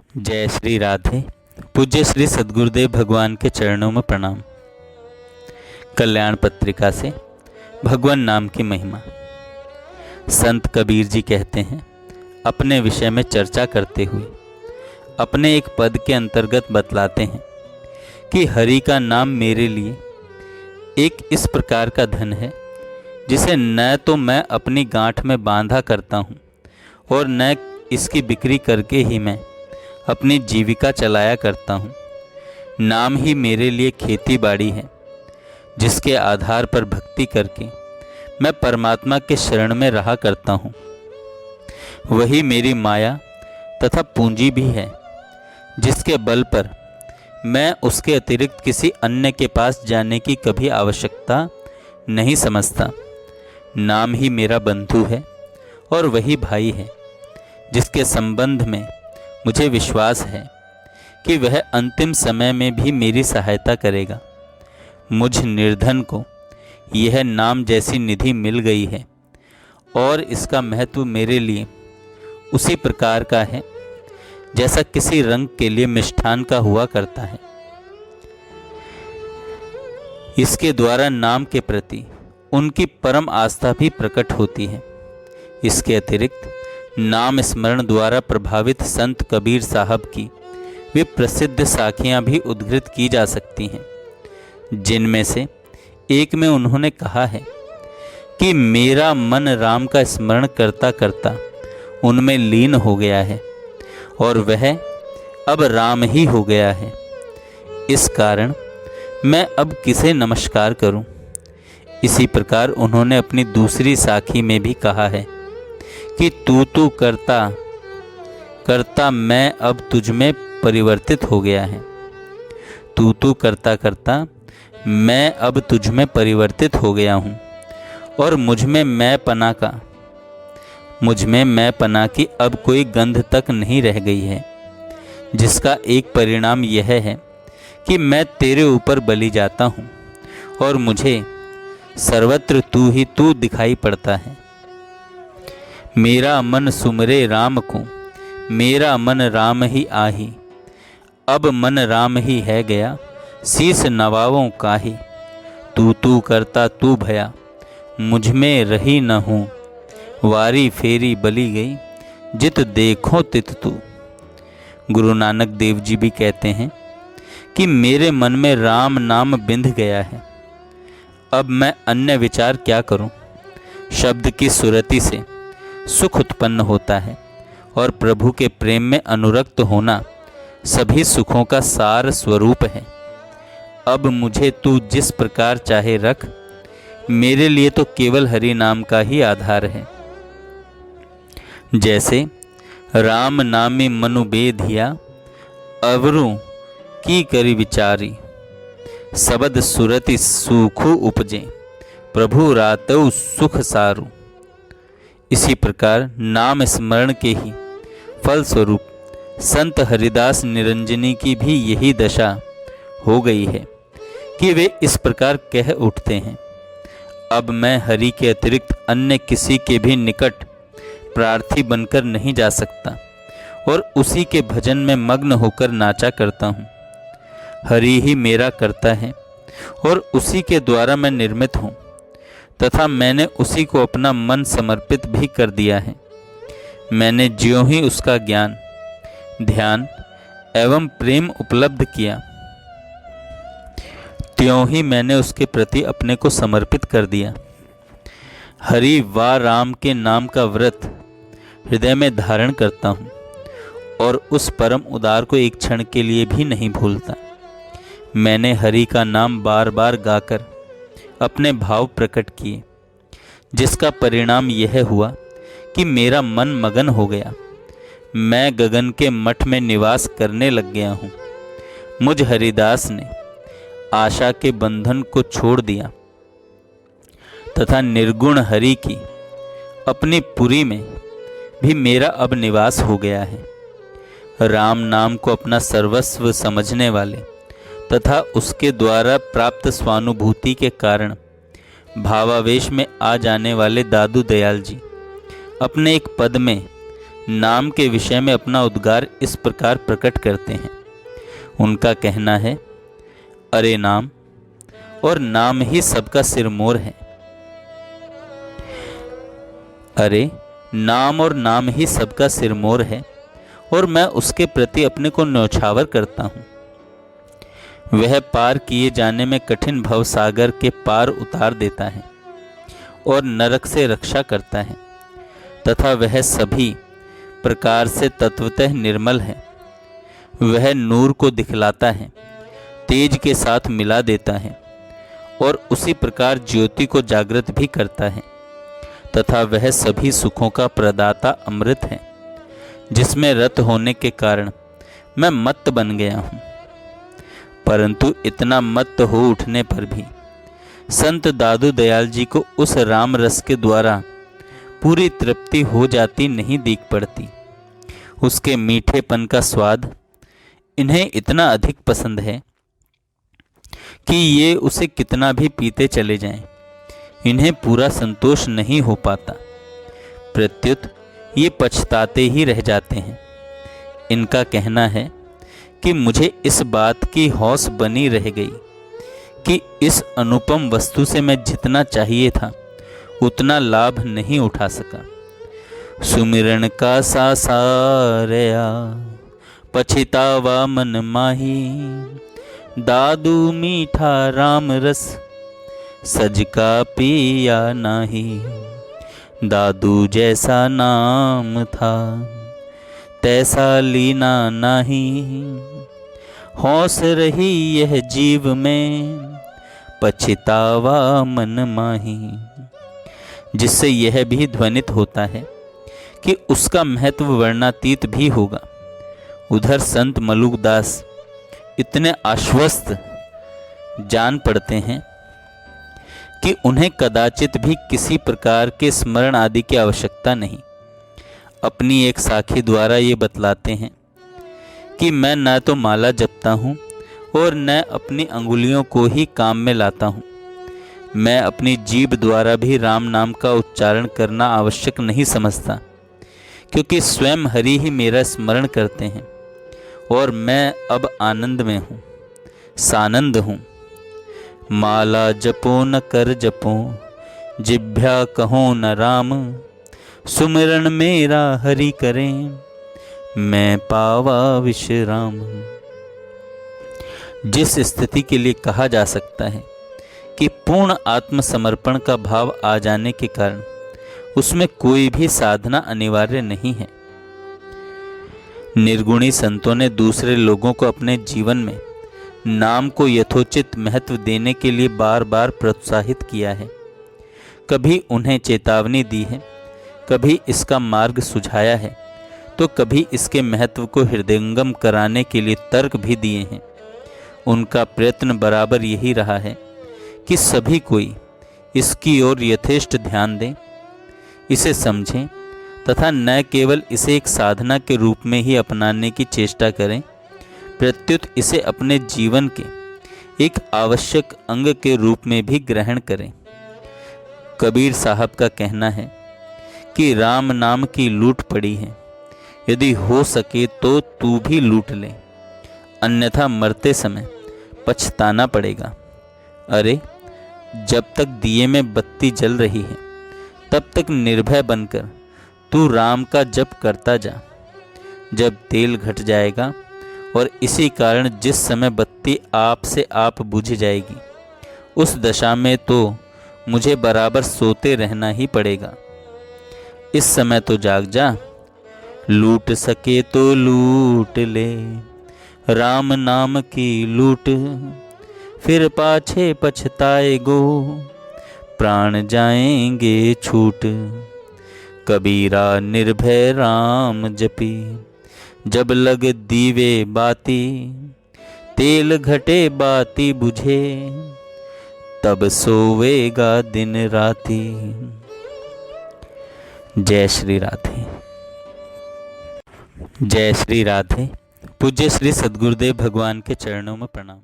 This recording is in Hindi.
जय श्री राधे। पूज्य श्री सद्गुरुदेव भगवान के चरणों में प्रणाम। कल्याण पत्रिका से भगवान नाम की महिमा। संत कबीर जी कहते हैं, अपने विषय में चर्चा करते हुए अपने एक पद के अंतर्गत बतलाते हैं कि हरि का नाम मेरे लिए एक इस प्रकार का धन है जिसे न तो मैं अपनी गांठ में बांधा करता हूँ और न इसकी बिक्री करके ही मैं अपनी जीविका चलाया करता हूँ। नाम ही मेरे लिए खेती बाड़ी है जिसके आधार पर भक्ति करके मैं परमात्मा के शरण में रहा करता हूँ। वही मेरी माया तथा पूंजी भी है जिसके बल पर मैं उसके अतिरिक्त किसी अन्य के पास जाने की कभी आवश्यकता नहीं समझता। नाम ही मेरा बंधु है और वही भाई है जिसके संबंध में मुझे विश्वास है कि वह अंतिम समय में भी मेरी सहायता करेगा। मुझ निर्धन को यह नाम जैसी निधि मिल गई है और इसका महत्व मेरे लिए उसी प्रकार का है जैसा किसी रंग के लिए मिष्ठान का हुआ करता है। इसके द्वारा नाम के प्रति उनकी परम आस्था भी प्रकट होती है। इसके अतिरिक्त नाम स्मरण द्वारा प्रभावित संत कबीर साहब की वे प्रसिद्ध साखियां भी उद्धृत की जा सकती हैं, जिनमें से एक में उन्होंने कहा है कि मेरा मन राम का स्मरण करता करता उनमें लीन हो गया है और वह अब राम ही हो गया है। इस कारण मैं अब किसे नमस्कार करूं। इसी प्रकार उन्होंने अपनी दूसरी साखी में भी कहा है कि तू करता करता मैं अब तुझ में परिवर्तित हो गया है। तू करता करता मैं अब तुझ में परिवर्तित हो गया हूँ और मुझ में मैं पना की अब कोई गंध तक नहीं रह गई है, जिसका एक परिणाम यह है कि मैं तेरे ऊपर बलि जाता हूँ और मुझे सर्वत्र तू ही तू दिखाई पड़ता है। मेरा मन सुमरे राम को, मेरा मन राम ही आही, अब मन राम ही है गया, शीस नवावों काहे। तू करता तू भया, मुझ में रही न हूँ, वारी फेरी बली गई, जित देखो तित तू। गुरु नानक देव जी भी कहते हैं कि मेरे मन में राम नाम बिंध गया है, अब मैं अन्य विचार क्या करूं। शब्द की सुरति से सुख उत्पन्न होता है और प्रभु के प्रेम में अनुरक्त होना सभी सुखों का सार स्वरूप है। अब मुझे तू जिस प्रकार चाहे रख, मेरे लिए तो केवल हरि नाम का ही आधार है। जैसे राम नामे मनु बेधिया, अवरों की करी विचारी, सबद सुरति सुखु उपजे, प्रभु रातौ सुख सारू। इसी प्रकार नाम स्मरण के ही फलस्वरूप संत हरिदास निरंजनी की भी यही दशा हो गई है कि वे इस प्रकार कह उठते हैं, अब मैं हरि के अतिरिक्त अन्य किसी के भी निकट प्रार्थी बनकर नहीं जा सकता और उसी के भजन में मग्न होकर नाचा करता हूँ। हरि ही मेरा करता है और उसी के द्वारा मैं निर्मित हूँ तथा मैंने उसी को अपना मन समर्पित भी कर दिया है। मैंने ज्यों ही उसका ज्ञान, ध्यान एवं प्रेम उपलब्ध किया, त्यों ही मैंने उसके प्रति अपने को समर्पित कर दिया। हरि व राम के नाम का व्रत हृदय में धारण करता हूँ और उस परम उदार को एक क्षण के लिए भी नहीं भूलता। मैंने हरि का नाम बार बार गाकर अपने भाव प्रकट किए, जिसका परिणाम यह हुआ कि मेरा मन मगन हो गया। मैं गगन के मठ में निवास करने लग गया हूँ। मुझ हरिदास ने आशा के बंधन को छोड़ दिया तथा निर्गुण हरि की अपनी पुरी में भी मेरा अब निवास हो गया है। राम नाम को अपना सर्वस्व समझने वाले तथा उसके द्वारा प्राप्त स्वानुभूति के कारण भावावेश में आ जाने वाले दादू दयाल जी अपने एक पद में नाम के विषय में अपना उद्गार इस प्रकार प्रकट करते हैं। उनका कहना है, अरे नाम और नाम ही सबका सिरमौर है। अरे नाम और नाम ही सबका सिरमौर है और मैं उसके प्रति अपने को न्यौछावर करता हूँ। वह पार किए जाने में कठिन भवसागर के पार उतार देता है और नरक से रक्षा करता है तथा वह सभी प्रकार से तत्वतः निर्मल है। वह नूर को दिखलाता है, तेज के साथ मिला देता है और उसी प्रकार ज्योति को जागृत भी करता है तथा वह सभी सुखों का प्रदाता अमृत है, जिसमें रत होने के कारण मैं मत्त बन गया हूँ। परंतु इतना मत्त हो उठने पर भी संत दादू दयाल जी को उस राम रस के द्वारा पूरी तृप्ति हो जाती नहीं दिख पड़ती। उसके मीठेपन का स्वाद इन्हें इतना अधिक पसंद है कि ये उसे कितना भी पीते चले जाएं, इन्हें पूरा संतोष नहीं हो पाता। प्रत्युत ये पछताते ही रह जाते हैं। इनका कहना है कि मुझे इस बात की हौस बनी रह गई कि इस अनुपम वस्तु से मैं जितना चाहिए था उतना लाभ नहीं उठा सका। सुमिरन का सासारया पछितावा मन माही, दादू मीठा राम रस सज का पिया नाही। दादू जैसा नाम था तैसा लीना नाही, हौस रही यह जीव में पछितावा मन माही। जिससे यह भी ध्वनित होता है कि उसका महत्व वर्णातीत भी होगा। उधर संत मलुकदास इतने आश्वस्त जान पड़ते हैं कि उन्हें कदाचित भी किसी प्रकार के स्मरण आदि की आवश्यकता नहीं। अपनी एक साखी द्वारा ये बतलाते हैं कि मैं न तो माला जपता हूँ और न अपनी अंगुलियों को ही काम में लाता हूँ। मैं अपनी जीभ द्वारा भी राम नाम का उच्चारण करना आवश्यक नहीं समझता, क्योंकि स्वयं हरि ही मेरा स्मरण करते हैं और मैं अब आनंद में हूँ, सानंद हूँ। माला जपो न कर जपो, जिभ्या कहो न राम। सुमिरन मेरा हरि करें, मैं पावा विश्राम। जिस स्थिति के लिए कहा जा सकता है कि पूर्ण आत्मसमर्पण का भाव आ जाने के कारण उसमें कोई भी साधना अनिवार्य नहीं है। निर्गुणी संतों ने दूसरे लोगों को अपने जीवन में नाम को यथोचित महत्व देने के लिए बार बार प्रोत्साहित किया है। कभी उन्हें चेतावनी दी है, कभी इसका मार्ग सुझाया है, तो कभी इसके महत्व को हृदयंगम कराने के लिए तर्क भी दिए हैं। उनका प्रयत्न बराबर यही रहा है कि सभी कोई इसकी ओर यथेष्ट ध्यान दें, इसे समझें तथा न केवल इसे एक साधना के रूप में ही अपनाने की चेष्टा करें, प्रत्युत इसे अपने जीवन के एक आवश्यक अंग के रूप में भी ग्रहण करें। कबीर साहब का कहना है कि राम नाम की लूट पड़ी है, यदि हो सके तो तू भी लूट ले, अन्यथा मरते समय पछताना पड़ेगा। अरे जब तक दिए में बत्ती जल रही है तब तक निर्भय बनकर तू राम का जप करता जा। जब तेल घट जाएगा और इसी कारण जिस समय बत्ती आप से आप बुझ जाएगी, उस दशा में तो मुझे बराबर सोते रहना ही पड़ेगा। इस समय तो जाग जा, लूट सके तो लूट ले राम नाम की लूट, फिर पाछे पछताएगो प्राण जाएंगे छूट। कबीरा निर्भय राम जपी, जब लग दीवे बाती, तेल घटे बाती बुझे, तब सोवेगा दिन राती। जय श्री राधे। जय श्री राधे। पूज्य श्री सद्गुरुदेव भगवान के चरणों में प्रणाम।